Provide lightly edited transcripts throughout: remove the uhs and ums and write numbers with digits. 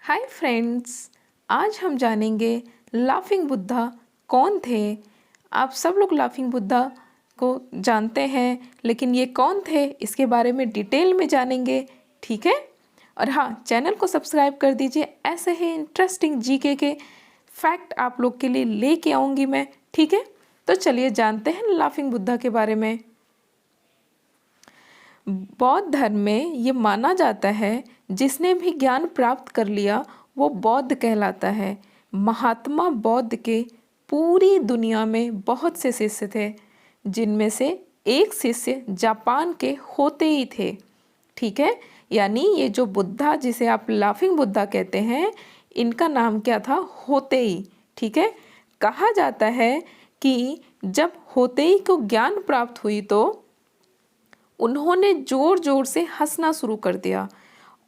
Hi friends, आज हम जानेंगे लाफिंग बुद्धा कौन थे। आप सब लोग लाफिंग बुद्धा को जानते हैं, लेकिन ये कौन थे इसके बारे में डिटेल में जानेंगे, ठीक है। और हाँ, चैनल को सब्सक्राइब कर दीजिए, ऐसे ही इंटरेस्टिंग जीके के फैक्ट आप लोग के लिए लेके आऊँगी मैं, ठीक है। तो चलिए जानते हैं लाफिंग बुद्धा के बारे में। बौद्ध धर्म में ये माना जाता है जिसने भी ज्ञान प्राप्त कर लिया वो बौद्ध कहलाता है। महात्मा बौद्ध के पूरी दुनिया में बहुत से शिष्य थे, जिनमें से एक शिष्य जापान के होते ही थे, ठीक है। यानी ये जो बुद्धा जिसे आप लाफिंग बुद्धा कहते हैं, इनका नाम क्या था? होते ही, ठीक है। कहा जाता है कि जब होते ही को ज्ञान प्राप्त हुई तो उन्होंने जोर जोर से हंसना शुरू कर दिया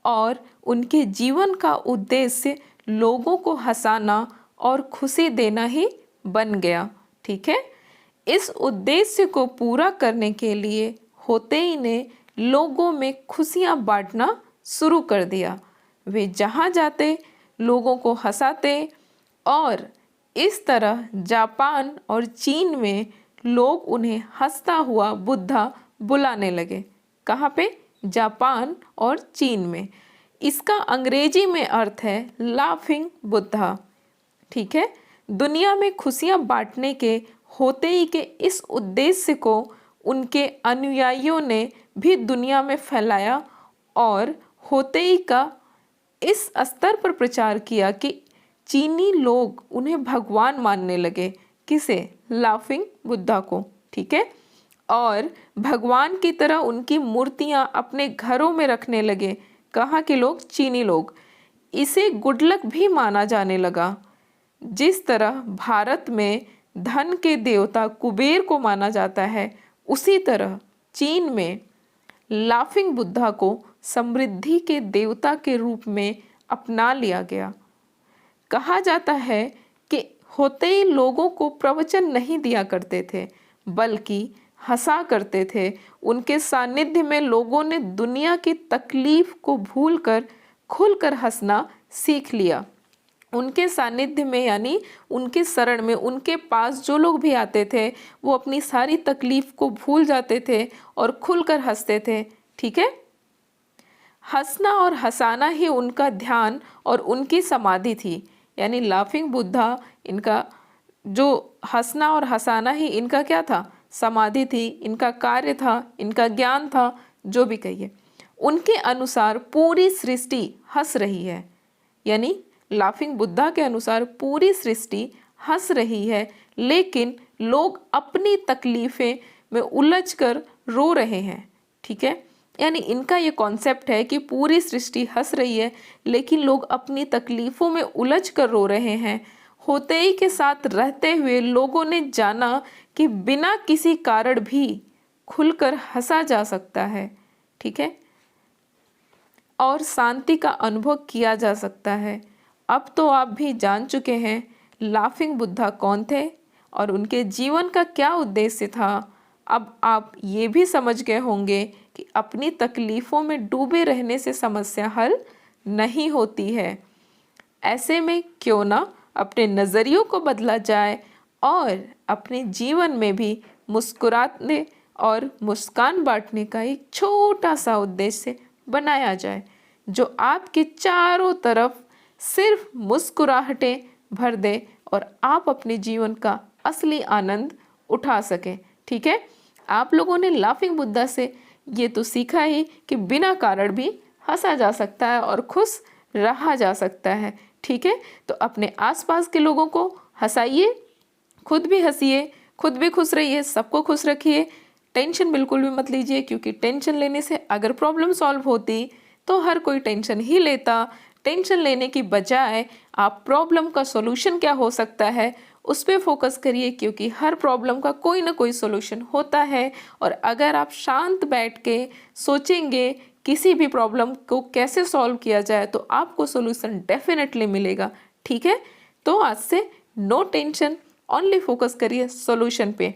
और उनके जीवन का उद्देश्य लोगों को हंसाना और खुशी देना ही बन गया, ठीक है। इस उद्देश्य को पूरा करने के लिए होते ही ने लोगों में खुशियां बांटना शुरू कर दिया। वे जहां जाते लोगों को हंसाते और इस तरह जापान और चीन में लोग उन्हें हंसता हुआ बुद्धा बुलाने लगे। कहाँ पे? जापान और चीन में। इसका अंग्रेजी में अर्थ है लाफिंग बुद्धा, ठीक है। दुनिया में खुशियां बांटने के होते ही के इस उद्देश्य को उनके अनुयायियों ने भी दुनिया में फैलाया और होते ही का इस स्तर पर प्रचार किया कि चीनी लोग उन्हें भगवान मानने लगे। किसे? लाफिंग बुद्धा को, ठीक है। और भगवान की तरह उनकी मूर्तियां अपने घरों में रखने लगे। कहाँ के लोग? चीनी लोग। इसे गुड लक भी माना जाने लगा। जिस तरह भारत में धन के देवता कुबेर को माना जाता है, उसी तरह चीन में लाफिंग बुद्धा को समृद्धि के देवता के रूप में अपना लिया गया। कहा जाता है कि होते ही लोगों को प्रवचन नहीं दिया करते थे, बल्कि हंसा करते थे। उनके सानिध्य में लोगों ने दुनिया की तकलीफ को भूलकर खुलकर हंसना सीख लिया। उनके सानिध्य में यानी उनके शरण में, उनके पास जो लोग भी आते थे वो अपनी सारी तकलीफ को भूल जाते थे और खुलकर हंसते थे, ठीक है। हंसना और हंसाना ही उनका ध्यान और उनकी समाधि थी। यानी लाफिंग बुद्धा, इनका जो हंसना और हंसाना ही इनका क्या था? समाधि थी, इनका कार्य था, इनका ज्ञान था, जो भी कहिए। उनके अनुसार पूरी सृष्टि हंस रही है। यानी लाफिंग बुद्धा के अनुसार पूरी सृष्टि हंस रही है, लेकिन लोग अपनी तकलीफें में उलझकर रो रहे हैं, ठीक है। यानी इनका ये कॉन्सेप्ट है कि पूरी सृष्टि हंस रही है, लेकिन लोग अपनी तकलीफों में उलझकर रो रहे हैं। होते ही के साथ रहते हुए लोगों ने जाना कि बिना किसी कारण भी खुलकर हंसा जा सकता है, ठीक है, और शांति का अनुभव किया जा सकता है। अब तो आप भी जान चुके हैं लाफिंग बुद्धा कौन थे और उनके जीवन का क्या उद्देश्य था। अब आप ये भी समझ गए होंगे कि अपनी तकलीफ़ों में डूबे रहने से समस्या हल नहीं होती है। ऐसे में क्यों ना अपने नज़रियों को बदला जाए और अपने जीवन में भी मुस्कुराने और मुस्कान बांटने का एक छोटा सा उद्देश्य बनाया जाए, जो आपके चारों तरफ सिर्फ मुस्कुराहटें भर दे और आप अपने जीवन का असली आनंद उठा सकें, ठीक है। आप लोगों ने लाफिंग बुद्धा से ये तो सीखा ही कि बिना कारण भी हंसा जा सकता है और खुश रहा जा सकता है, ठीक है। तो अपने आसपास के लोगों को हंसाइए, खुद भी हंसिए, खुद भी खुश रहिए, सबको खुश रखिए। टेंशन बिल्कुल भी मत लीजिए, क्योंकि टेंशन लेने से अगर प्रॉब्लम सॉल्व होती तो हर कोई टेंशन ही लेता। टेंशन लेने की बजाय आप प्रॉब्लम का सॉल्यूशन क्या हो सकता है उस पर फोकस करिए, क्योंकि हर प्रॉब्लम का कोई ना कोई सॉल्यूशन होता है। और अगर आप शांत बैठ के सोचेंगे किसी भी प्रॉब्लम को कैसे सॉल्व किया जाए, तो आपको सॉल्यूशन डेफिनेटली मिलेगा, ठीक है। तो आज से नो टेंशन, ओनली फोकस करिए सॉल्यूशन पे।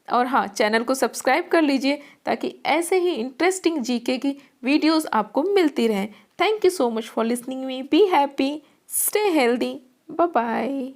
और हाँ, चैनल को सब्सक्राइब कर लीजिए ताकि ऐसे ही इंटरेस्टिंग जीके की वीडियोस आपको मिलती रहें। Thank you so much for listening me. Be happy, stay healthy. Bye bye.